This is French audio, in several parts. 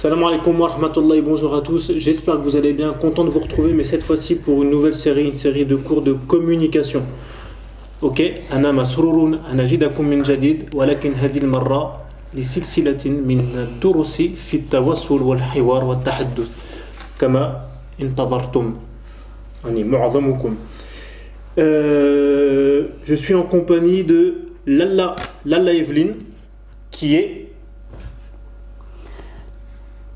Salam alaikum wa rahmatullahi, bonjour à tous, j'espère que vous allez bien, content de vous retrouver, mais cette fois-ci pour une nouvelle série, une série de cours de communication. Ok, أنا مسرور أن أجدكم من جديد ولكن هذه المرة لسلسلة من الدروس في التواصل والحوار والتحدث كما انتظرتم يعني معظمكم. Je suis en compagnie de Lalla Evelyne qui est...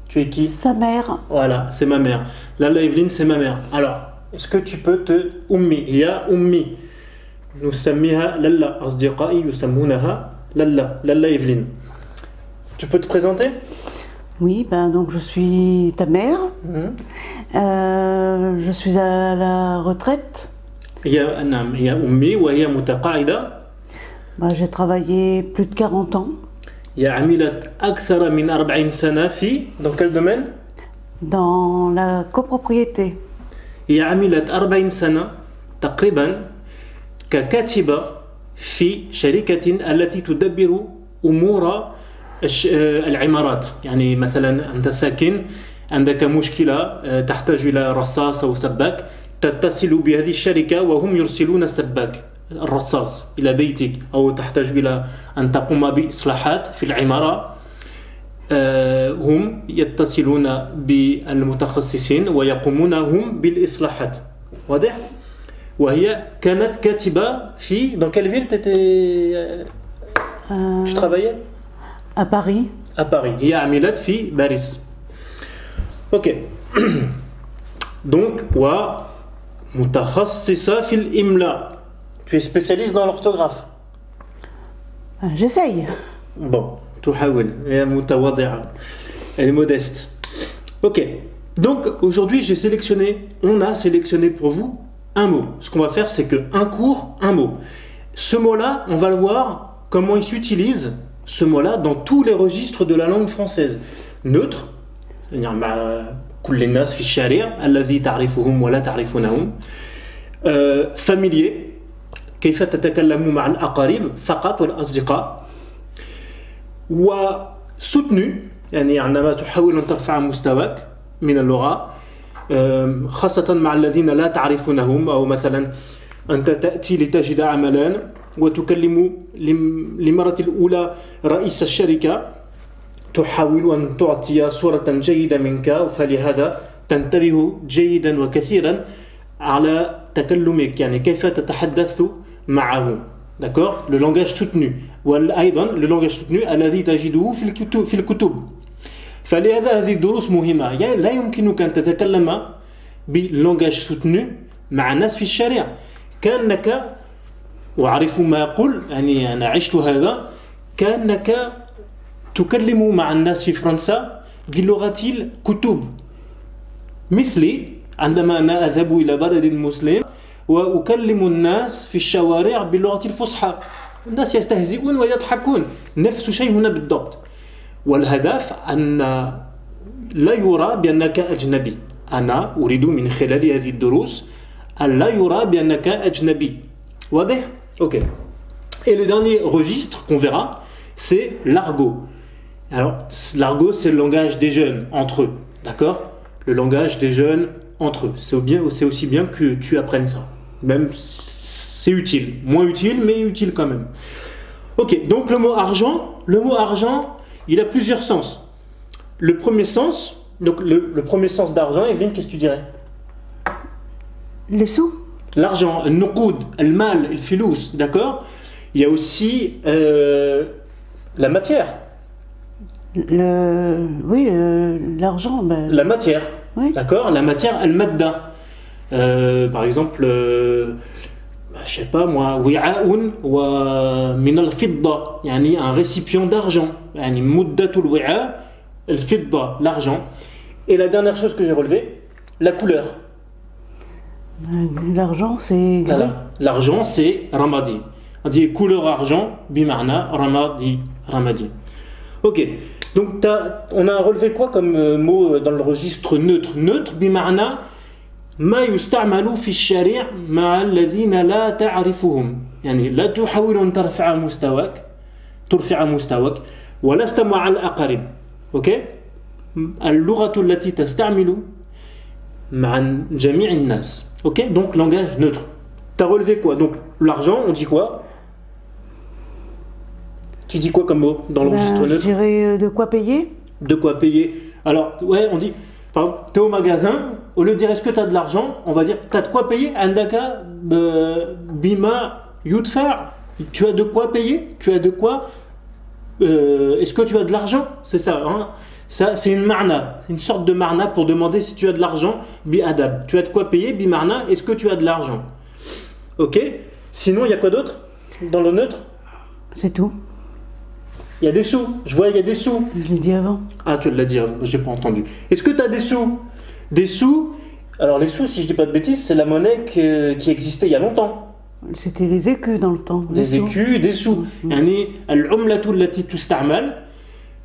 Tu es qui? Sa mère. Voilà, c'est ma mère. Lalla Evelyne, c'est ma mère. Alors, est-ce que tu peux te... Ummi, ya Ummi. نسميها لالا أصدقائي يسمونها لالا Evelyne. Tu peux te présenter? Oui, donc je suis ta mère. Je suis à la retraite. هي أمي وهي متقاعدة. J'ai travaillé plus de 40 ans. هي عملت أكثر من 40 سنة في dans quel domaine? Dans la copropriété. هي عملت 40 سنة تقريبا ككاتبة في شركة التي تدبر أمور العمارات. يعني مثلا أنت ساكن عندك مشكلة تحتاج إلى رصاص أو سباك، تتصل بهذه الشركة وهم يرسلون السباك الرصاص إلى بيتك، أو تحتاج إلى أن تقوم بإصلاحات في العمارة، هم يتصلون بالمتخصصين ويقومون هم بالإصلاحات. واضح؟ وهي كانت كاتبة في... Dans quelle ville tu travaillais? À Paris. À Paris. هي عملت في باريس. Ok. Donc, ومتخصصة في الإملاء. Tu es spécialiste dans l'orthographe? J'essaye. Bon, تحاول. هي متواضعة. Elle est modeste. Ok. Donc, aujourd'hui, on a sélectionné pour vous un mot. Ce qu'on va faire, c'est qu'un cours, un mot. Ce mot-là, on va le voir comment il s'utilise, ce mot-là, dans tous les registres de la langue française. Neutre, c'est-à-dire كل الناس في الشارع الذي تعرفهم ولا تعرفونهم. Familier, كيف تتكلم مع الأقارب فقط والأصدقاء. وsoutenu، يعني عندما تحاول أن ترفع مستواك من اللغة، خاصة مع الذين لا تعرفونهم، أو مثلا أنت تأتي لتجد عملا وتكلم للمرة الأولى رئيس الشركة، تحاول أن تعطي صورة جيدة منك، فلهذا تنتبه جيدا وكثيرا على تكلمك، يعني كيف تتحدث معه. D'accord? Le langage soutenu. وأيضا le langage soutenu الذي تجده في الكتب. فلهذا هذه الدروس مهمة. لا يمكنك أن تتكلم بلونجاج سوتنو مع الناس في الشارع كأنك، وأعرف ما أقول، يعني أنا عشت هذا، كأنك تكلم مع الناس في فرنسا بلغة الكتب. مثلي عندما أنا أذهب إلى بلد مسلم وأكلم الناس في الشوارع باللغة الفصحى، الناس يستهزئون ويضحكون. نفس الشيء هنا بالضبط. والهدف أن لا يرى بأنك أجنبي. أنا أريد من خلال هذه الدروس أن لا يرى بأنك أجنبي. واضح؟ Ok. Et le dernier registre qu'on verra, c'est l'argot. Alors, l'argot, c'est le langage des jeunes entre eux. D'accord? Le langage des jeunes entre eux. C'est aussi bien que tu apprennes ça. Même c'est utile. Moins utile, mais utile quand même. Ok, donc le mot argent, il a plusieurs sens. Le premier sens, donc le premier sens d'argent, Evelyne, qu'est-ce que tu dirais? Les sous. L'argent, le nuqoud, le mal, le filous, d'accord? Il y a aussi la matière. Oui, l'argent. La matière, oui. D'accord? La matière, al-madda. Par exemple, je sais pas moi, wi'a'un wa min al-fidda, yani un récipient d'argent, yani muddatul wi'a, al-fidda, l'argent. Et la dernière chose que j'ai relevée, la couleur. L'argent, c'est gris. Voilà. L'argent, c'est ramadi. On dit couleur argent, bima'na, ramadi. Ok. Donc on a relevé quoi comme mot dans le registre neutre? Neutre, bima'na ما يستعمل في الشارع مع الذين لا تعرفهم. يعني لا تحاول أن ترفع مستواك ولست مع الأقارب. Ok? اللغة التي تستعمل مع جميع الناس. Ok, donc langage neutre. T'as relevé quoi? Donc l'argent, on dit quoi? Tu dis quoi comme mot dans le registre Je neutre? dirais de quoi payer. De quoi payer? Alors, ouais, on dit, par exemple, t'es au magasin, au lieu de dire est-ce que t'as de l'argent, on va dire t'as de quoi payer? Andaka bima yudfar. Tu as de quoi payer? Tu as de quoi? Est-ce que tu as de l'argent? C'est ça, hein? Ça, c'est une marna, une sorte de marna pour demander si tu as de l'argent, bi adab. Tu as de quoi payer, bi marna, est-ce que tu as de l'argent? Ok? Sinon, il y a quoi d'autre dans le neutre? C'est tout. Il y a des sous, je vois, il y a des sous. Je l'ai dit avant. Ah, tu l'as dit avant, j'ai pas entendu. Est-ce que tu as des sous? Des sous, alors les sous, si je dis pas de bêtises, c'est la monnaie qui existait il y a longtemps. C'était les écus dans le temps. Des sous. écus, des sous. يعني العملة التي تستعمل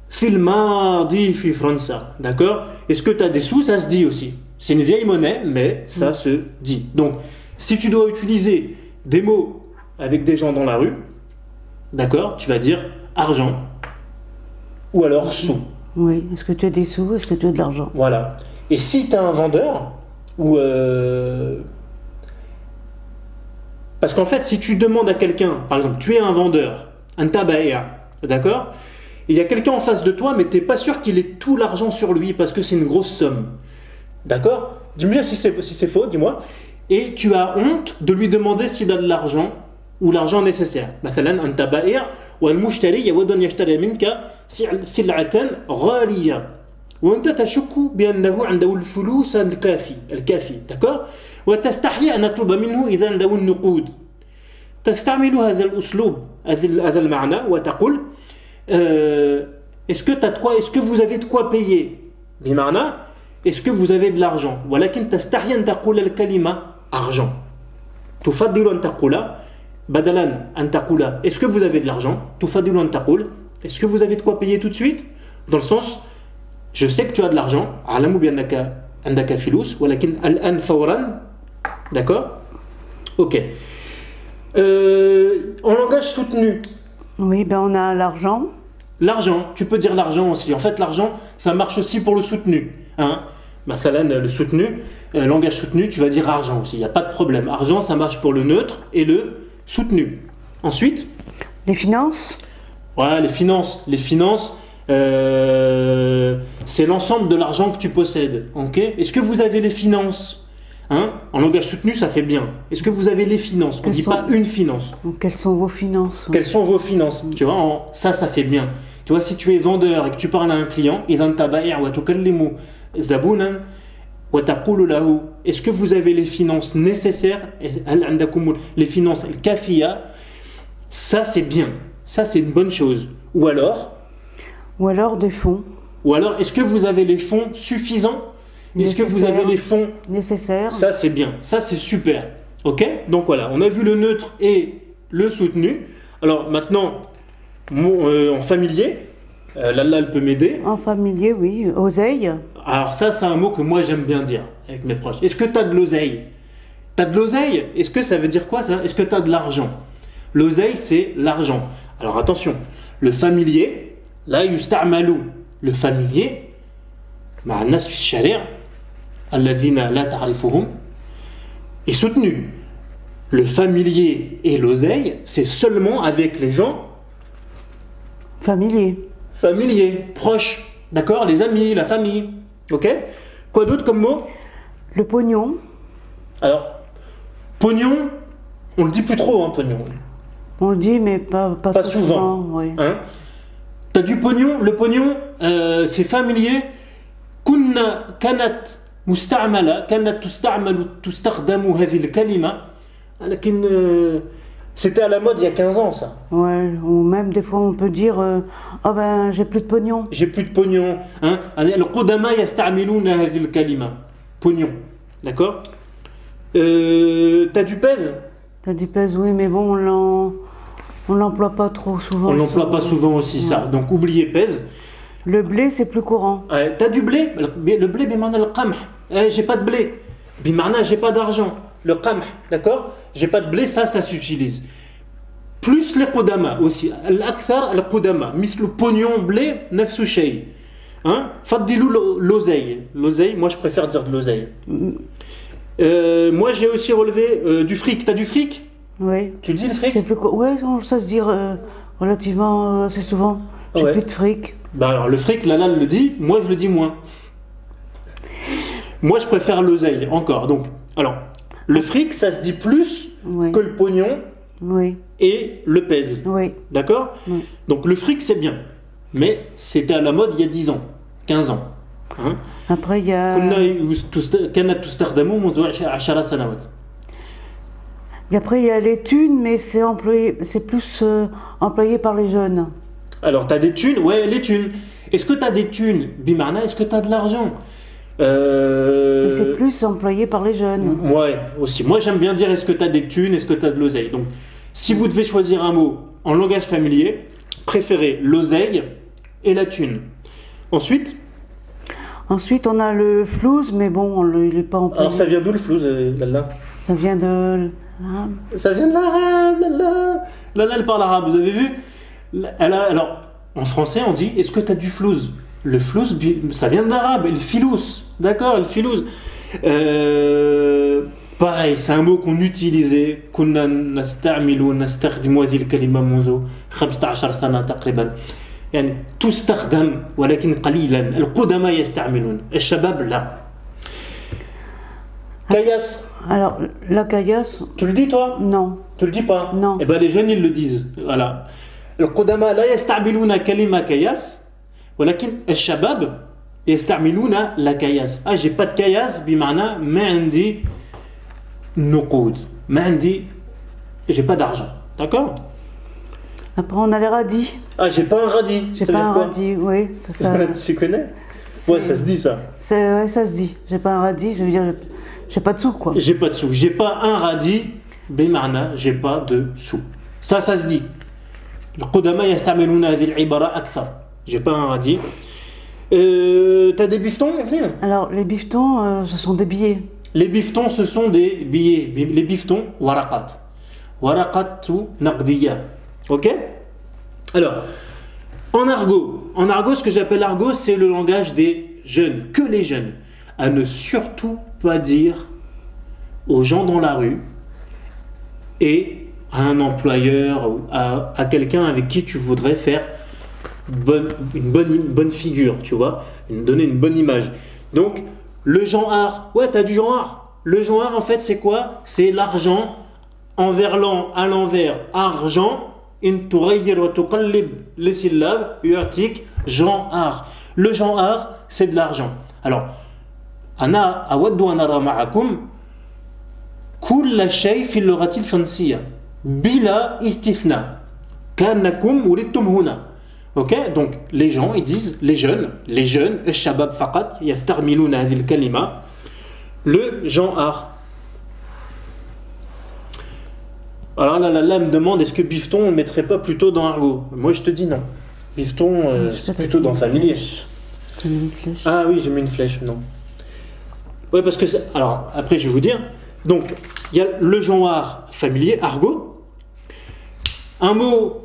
في الماضي في فرنسا. D'accord? Est-ce que tu as des sous? Ça se dit aussi. C'est une vieille monnaie, mais ça se dit. Donc, si tu dois utiliser des mots avec des gens dans la rue, d'accord, tu vas dire argent ou alors sous. Oui. Est-ce que tu as des sous? Est-ce que tu as de l'argent? Voilà. Et si tu as un vendeur, ou parce qu'en fait, si tu demandes à quelqu'un, par exemple, tu es un vendeur, un tabaïa, d'accord? Il y a quelqu'un en face de toi, mais tu n'es pas sûr qu'il ait tout l'argent sur lui parce que c'est une grosse somme. D'accord? Dis-moi si c'est faux, dis-moi. Et tu as honte de lui demander s'il a de l'argent ou l'argent nécessaire. مثلا أنت بائع والمشتري يود أن يشتري منك سلعة غالية وأنت تشك بأنه عنده الفلوس الكافي d'accord وتستحي أن تطلب منه إذا عنده النقود تستعمل هذا الأسلوب هذا المعنى وتقول est-ce que t'as de quoi est-ce que vous avez de quoi payer بمعنى est-ce que vous avez de l'argent ولكن تستحي أن تقول الكلمة argent تفضل أن تقول بدلا أن تقول est-ce que vous avez de l'argent تفضل أن تقول est-ce que vous avez de quoi payer tout de suite dans le sens je sais que tu as de l'argent أعلم بأنك عندك فلوس ولكن الآن فورا d'accord ok en langage soutenu Oui, ben on a l'argent. l'argent tu peux dire l'argent aussi en fait l'argent ça marche aussi pour le soutenu hein مثلا le soutenu langage soutenu tu vas dire argent aussi il n'y a pas de problème argent ça marche pour le neutre et le soutenu ensuite Les finances. ouais les finances c'est l'ensemble de l'argent que tu possèdes ok est-ce que vous avez les finances hein en langage soutenu ça fait bien est-ce que vous avez les finances on ne dit pas une finance Donc, quelles sont vos finances? quelles sont vos finances tu vois ça fait bien tu vois si tu es vendeur et que tu parles à un client إذا أنت بائع وتكلم زبونا وتقول له est-ce que vous avez les finances nécessaires هل عندكم les finances الكافية ça c'est bien ça c'est une bonne chose ou alors des fonds. Ou alors, est-ce que vous avez les fonds suffisants? Est-ce que vous avez les fonds nécessaires? Ça, c'est bien. Ça, c'est super. Ok? Donc voilà, on a vu le neutre et le soutenu. Alors maintenant, en familier, Lalla, elle peut m'aider. En familier, oui. Oseille. Alors ça, c'est un mot que moi, j'aime bien dire avec mes proches. Est-ce que tu as de l'oseille? Tu as de l'oseille? Est-ce que ça veut dire quoi ça? Est-ce que tu as de l'argent? L'oseille, c'est l'argent. Alors attention, le familier, là, يستعمل le familier مع الناس في الشارع الذين لا تعرفهم est soutenu. Le familier et l'oseille, c'est seulement avec les gens familiers, proches, d'accord, les amis, la famille. Ok? Quoi d'autre comme mot? Le pognon. Alors, pognon, on le dit plus trop, hein, pognon. On le dit, mais pas souvent. Oui. Hein? T'as du pognon, le pognon, c'est familier. كانت مستعملة كانت تستخدم هذه الكلمة لكن c'était à la mode il y a 15 ans ça. Ouais, ou même des fois on peut dire oh ben j'ai plus de pognon. J'ai plus de pognon. Hein? القدماء يستعملون هذه الكلمة. Pognon. D'accord? T'as du pèse? T'as du pèse, oui, mais bon, on l'emploie pas trop souvent. On l'emploie pas souvent aussi, ça. Donc, oubliez pèse. Le blé, c'est plus courant. T'as du blé? Le blé, bimana le qamh. J'ai pas de blé. Bimana, j'ai pas d'argent. Le qamh, d'accord? J'ai pas de blé, ça s'utilise. Plus les qudama aussi. L'akthar, le qudama. Mis le pognon, blé, nefsu shay. Hein? Faddilou l'oseille. L'oseille, moi je préfère dire de l'oseille. Moi j'ai aussi relevé du fric. T'as du fric? Oui. Tu le dis le fric? C'est plus. Ouais, ça se dit relativement assez souvent. J'ai Ouais. plus de fric. Bah alors le fric, Lala le dit, moi je le dis moins. Moi je préfère l'oseille encore. Donc, alors, le fric ça se dit plus Oui. que le pognon Oui. et le pèse. Oui. D'accord? Oui. Donc le fric c'est bien. Mais c'était à la mode il y a 10 ans, 15 ans. Hein? Après, il y a. كانت تستخدم منذ 10 سنوات. Et après, il y a les thunes, mais c'est plus employé par les jeunes. Alors, tu as des thunes, ouais, les thunes. Est-ce que tu as des thunes, Bimarna? Est-ce que tu as de l'argent? Mais c'est plus employé par les jeunes. Ouais, aussi. Moi, j'aime bien dire est-ce que tu as des thunes, est-ce que tu as de l'oseille. Donc, si vous devez choisir un mot en langage familier, préférez l'oseille et la thune. Ensuite, Ensuite, on a le flouze, mais bon, il n'est pas employé. alors ça vient d'où le flouze, Lala? Ça vient de. Hein. Ça vient de l'arabe, Lala. Lala, elle parle arabe, vous avez vu? Alors, en français, on dit est-ce que tu as du flouze? Le flouze, ça vient de l'arabe, le filous. D'accord, le filous. Pareil, c'est un mot qu'on utilisait. كنا نستخدم هذه الكلمة منذ 15 سنة تقريبا. يعني تستخدم ولكن قليلا. القدماء يستعملون، الشباب لا. Caillasse. Alors, la caillasse, Tu le dis toi? non. Tu le dis pas? Non. Eh ben les jeunes ils le disent. Voilà. القدماء لا يستعملون كلمة كياس ولكن الشباب يستعملون لا كياس. Ah j'ai pas de كياس بمعنى ما عندي نقود. ما عندي j'ai pas d'argent. D'accord? Après, on a les radis. Ah j'ai pas un radis. J'ai Ça pas veut dire un quoi? radis, oui. Tu connais? Ouais ça se dit ça. Ouais, ça se dit. J'ai pas un radis, ça veut dire j'ai pas de sous, quoi. J'ai pas de sous. J'ai pas un radis بمعنى j'ai pas de sous. Ça se dit. القدماء يستعملون هذه العبارة أكثر. J'ai pas un radis. T'as des bifetons, Evelyne? Alors, les bifetons, ce sont des billets. Les bifetons, ce sont des billets. Les bifetons, waraqat. Waraqat ou naqdiya. Ok? Alors, en argot, ce que j'appelle argot, c'est le langage des jeunes, que les jeunes. À ne surtout pas dire aux gens dans la rue et à un employeur, à quelqu'un avec qui tu voudrais faire une bonne figure, tu vois, donner une bonne image. Donc, le genre, ouais, t'as du genre. Le genre, en fait, c'est quoi? C'est l'argent en verlan à l'envers, argent, in تغير وتقلب les syllabes, يعطيك genre. Le genre, c'est de l'argent. Alors, أنا أود أن أرى معكم كل شيء في اللغة الفرنسية بلا استثناء كأنكم ولدتم هنا. Ok, donc les gens ils disent les jeunes الشباب فقط يستعملون هذه الكلمة le genre. Alors là me demande est-ce que bifton on ne mettrait pas plutôt dans argot? Moi je te dis non. Bifton c'est plutôt dans familier. Tu mets une flèche. Ah oui j'ai mis une flèche, non. Ouais parce que alors après je vais vous dire. Donc il y a le genre familier, argot. Un mot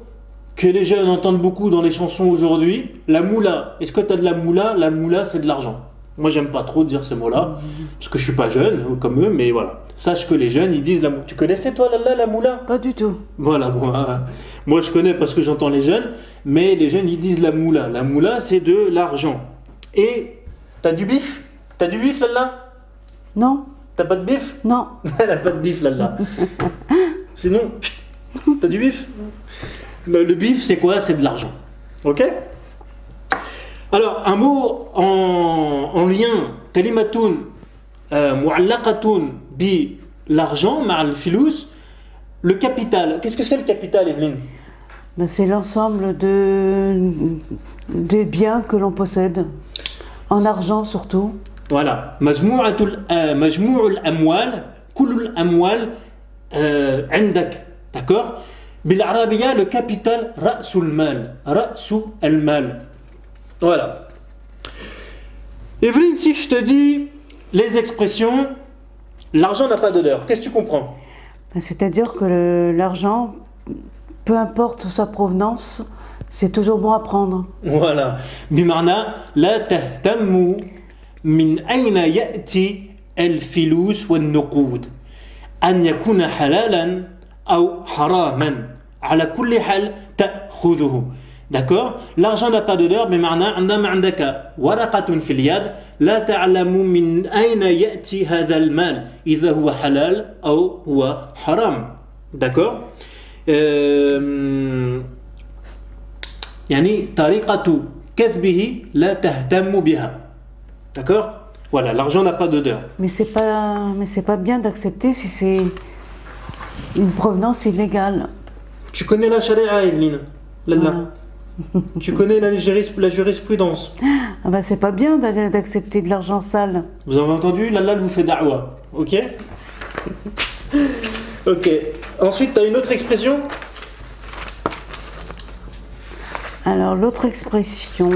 que les jeunes entendent beaucoup dans les chansons aujourd'hui, la moula. Est-ce que tu as de la moula? La moula c'est de l'argent. Moi j'aime pas trop dire ce mot-là, parce que je suis pas jeune comme eux, mais voilà. Sache que les jeunes ils disent la moula. Tu connaissais toi la moula? Pas du tout. Voilà, bon, moi je connais parce que j'entends les jeunes, mais les jeunes ils disent la moula. La moula c'est de l'argent. Et t'as du bif? T'as du bif là? Non. T'as pas de bif? Non. Elle a pas de bif là. Sinon, t'as du bif? Le bif c'est quoi? C'est de l'argent. Ok? Alors un mot en lien, kalimatun mu'allaqatun bi l'argent, ma'al filous, le capital. Qu'est-ce que c'est le capital, Evelyne? Ben, c'est l'ensemble des biens que l'on possède, en argent surtout. Voilà. مجموع الأموال كل الأموال عندك. D'accord? بالعربية le capital رأس المال. رأس المال. Voilà. Evelyne, si je te dis les expressions l'argent n'a pas d'odeur, qu'est-ce que tu comprends? Ben, c'est-à-dire que l'argent, peu importe sa provenance, C'est toujours bon à prendre. Voilà. بمعنى لا تهتم من أين يأتي الفلوس والنقود أن يكون حلالا أو حراما على كل حال تأخذه. D'accord? L'argent n'a pas d'odeur بمعنى عندما عندك ورقة في اليد لا تعلم من أين يأتي هذا المال إذا هو حلال أو هو حرام. D'accord? يعني طريقة كسبه لا تهتم بها. D'accord? Voilà, l'argent n'a pas d'odeur. Mais c'est pas bien d'accepter si c'est une provenance illégale. Tu connais la charia, Evelyne? Voilà. Tu connais la jurisprudence. Ah ben c'est pas bien d'accepter de l'argent sale. Vous avez entendu? L'Allah vous fait da'wa. Ok? Ok. Ensuite, tu as une autre expression? Alors l'autre expression...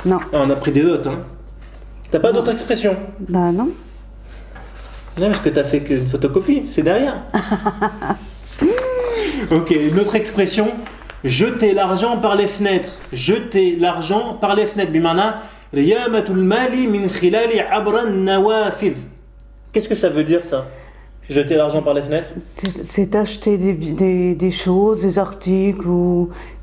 Non. Ah, on a pris des notes, hein. T'as pas d'autre expression? Bah non. Non, parce que t'as fait qu'une photocopie, c'est derrière. Ok, une autre expression. Jeter l'argent par les fenêtres. Jeter l'argent par les fenêtres. بمعنى ريامة المال من خلال عبر النوافذ. Qu'est-ce que ça veut dire ça? Jeter l'argent par les fenêtres? C'est acheter des choses, des articles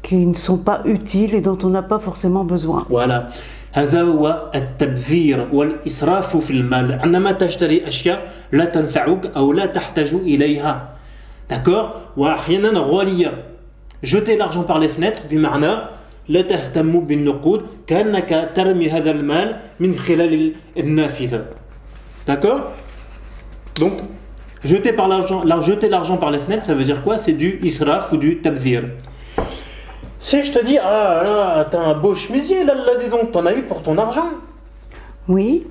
qui ne sont pas utiles et dont on n'a pas forcément besoin. Voilà. هذا هو التبذير والإسراف في المال. عندما تشتري أشياء لا تنفعك أو لا تحتاج إليها. D'accord? وأحيانا غالية. Jeter l'argent par les fenêtres بمعنى لا تهتم بالنقود كأنك ترمي هذا المال من خلال النافذة. D'accord? Donc, jeter l'argent par les fenêtres, ça veut dire quoi? C'est du israf ou du tabzir. Si je te dis, ah là, t'as un beau chemisier là, dis donc, t'en as eu pour ton argent. Oui,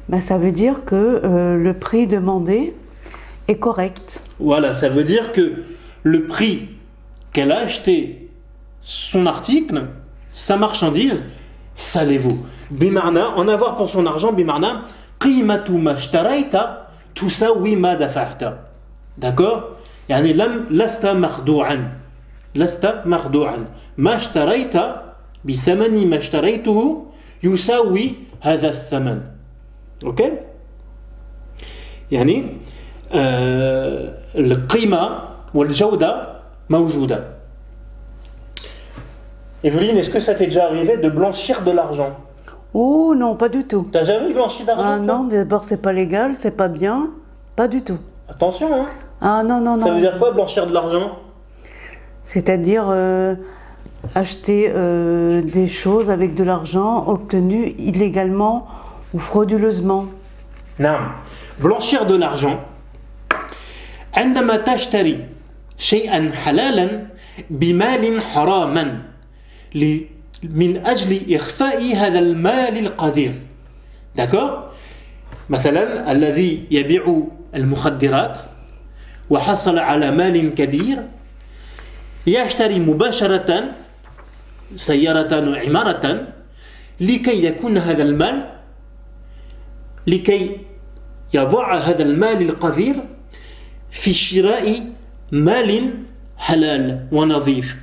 ben ça veut dire que le prix demandé est correct. Voilà, ça veut dire que le prix qu'elle a acheté son article, sa marchandise, ça les vaut. Bimarna, en avoir pour son argent, bimarna, qimatu ma shtarayta tusawi ma dafa'ta. D'accord? Yani lam lasta makhdou'an. Lasta makhdou'an. ما اشتريت بثمن ما اشتريته يساوي هذا الثمن. اوكي؟ يعني القيمة والجودة موجودة. Evelyne, est-ce que ça t'est déjà arrivé de blanchir de l'argent? Oh non, pas du tout. T'as jamais blanchi d'argent? Ah non, d'abord c'est pas légal, c'est pas bien, pas du tout. Attention, hein. Ah non, non, non. Ça veut dire quoi blanchir de l'argent? C'est-à-dire acheter des choses avec de l'argent obtenu illégalement ou frauduleusement. Non. Blanchir de l'argent. عندما تشتري شيئا حلالا بمال حراما من أجل إخفاء هذا المال القذر. D'accord? مثلا الذي يبيع المخدرات وحصل على مال كبير يشتري مباشرة سيارة وعمارة لكي يكون هذا المال لكي يضع هذا المال القذر في شراء مال حلال ونظيف.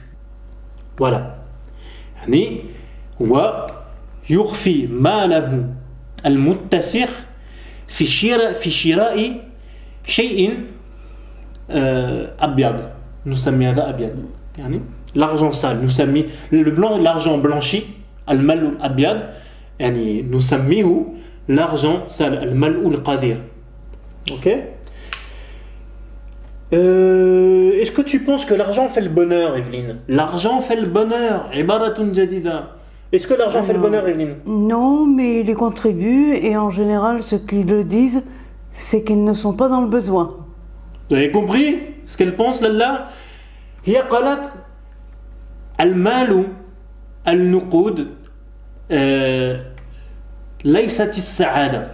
voilà. يعني هو يخفي ماله المتسخ في شراء شيء أبيض. نسمي هذا أبيض. يعني l'argent sale نسمي l'argent blanchi المال الأبيض يعني نسميه l'argent sale المال القذر. Ok? Est-ce que tu penses que l'argent fait le bonheur, Evelyne? L'argent fait le bonheur. عبارة جديدة. Est-ce que l'argent fait le bonheur, Evelyne? Non, mais il y contribue et en général, ceux qui le disent, c'est qu'ils ne sont pas dans le besoin. Vous avez compris ce qu'elle pense là? هي قالت المال النقود ليست السعادة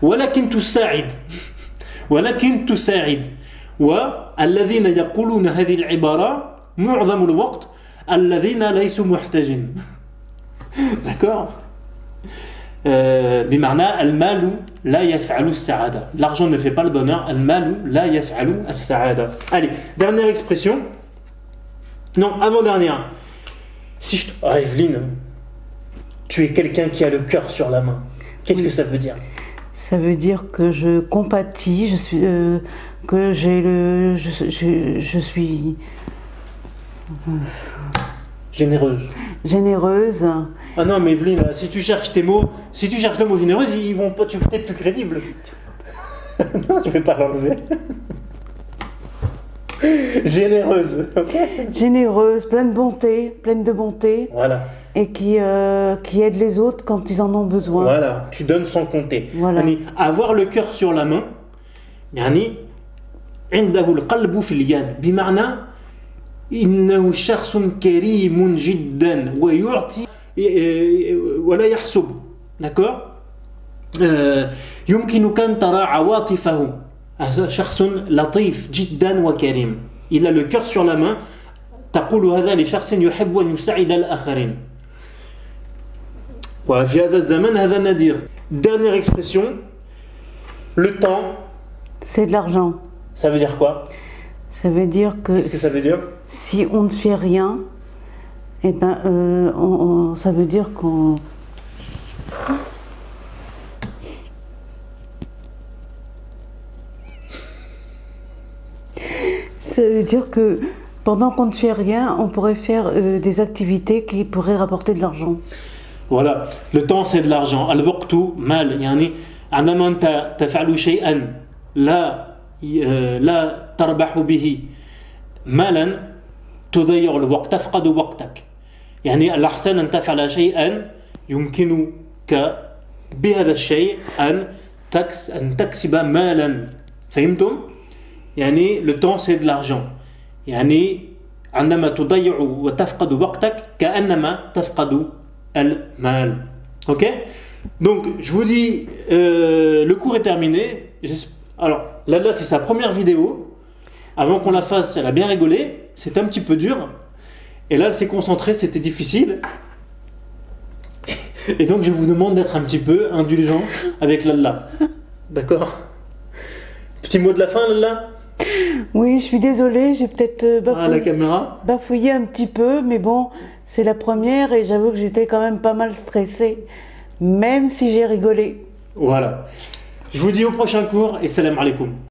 ولكن تساعد والذين يقولون هذه العبارة معظم الوقت الذين ليسوا محتاجين. D'accord? بمعنى المال لا يفعل السعادة. L'argent ne fait pas le bonheur. المال لا يفعل السعادة. Allez, dernière expression. Non, avant-dernière. Si je... Ah, Evelyne, tu es quelqu'un qui a le cœur sur la main. Qu'est-ce que ça veut dire? Ça veut dire que je compatis, que j'ai le, je suis Généreuse. généreuse. Ah non, mais Evelyne, si tu cherches tes mots, si tu cherches le mot généreuse, ils vont pas, tu es plus crédible. Non, je vais pas l'enlever. Généreuse, ok? Généreuse, pleine de bonté, Voilà, et qui aide les autres quand ils en ont besoin. voilà, tu donnes sans compter. Voilà. Yani, avoir le cœur sur la main, يعني عنده القلب في اليد بمعنى إنه شخص كريم جدا ويعطي ولا يحسب. D'accord? يمكنك أن ترى عواطفه. شخص لطيف جدا وكريم. Il a le cœur sur la main. تقول هذا لشخص يحب أن يساعد الآخرين. وفي هذا الزمن هذا نادر. Dernière expression, le temps. C'est de l'argent. Ça veut dire quoi? Ça veut dire que, Qu'est-ce que ça veut dire? si on ne fait rien, eh ben, ça veut dire qu'on... Ça veut dire que pendant qu'on ne fait rien, on pourrait faire des activités qui pourraient rapporter de l'argent. Voilà, le temps c'est de l'argent. الوقت مال. يعني عندما أنت تفعل شيئا لا تربح به مالا تضيع الوقت، تفقد وقتك. يعني الأحسن أن تفعل شيئا يمكنك بهذا الشيء أن تكسب مالا. فهمتم؟ يعني le temps c'est de l'argent. يعني عندما تضيع وتفقد وقتك كأنما تفقد المال. Ok? Donc je vous dis, le cours est terminé. Alors Lalla, c'est sa première vidéo. Avant qu'on la fasse, elle a bien rigolé. C'était un petit peu dur. Et là, elle s'est concentrée, c'était difficile. Et donc je vous demande d'être un petit peu indulgent avec Lalla. D'accord? Petit mot de la fin, Lalla? Oui, je suis désolée, j'ai peut-être La caméra. bafouillé un petit peu, mais bon, c'est la première et j'avoue que j'étais quand même pas mal stressée, même si j'ai rigolé. Voilà. Je vous dis au prochain cours et salam alaikum.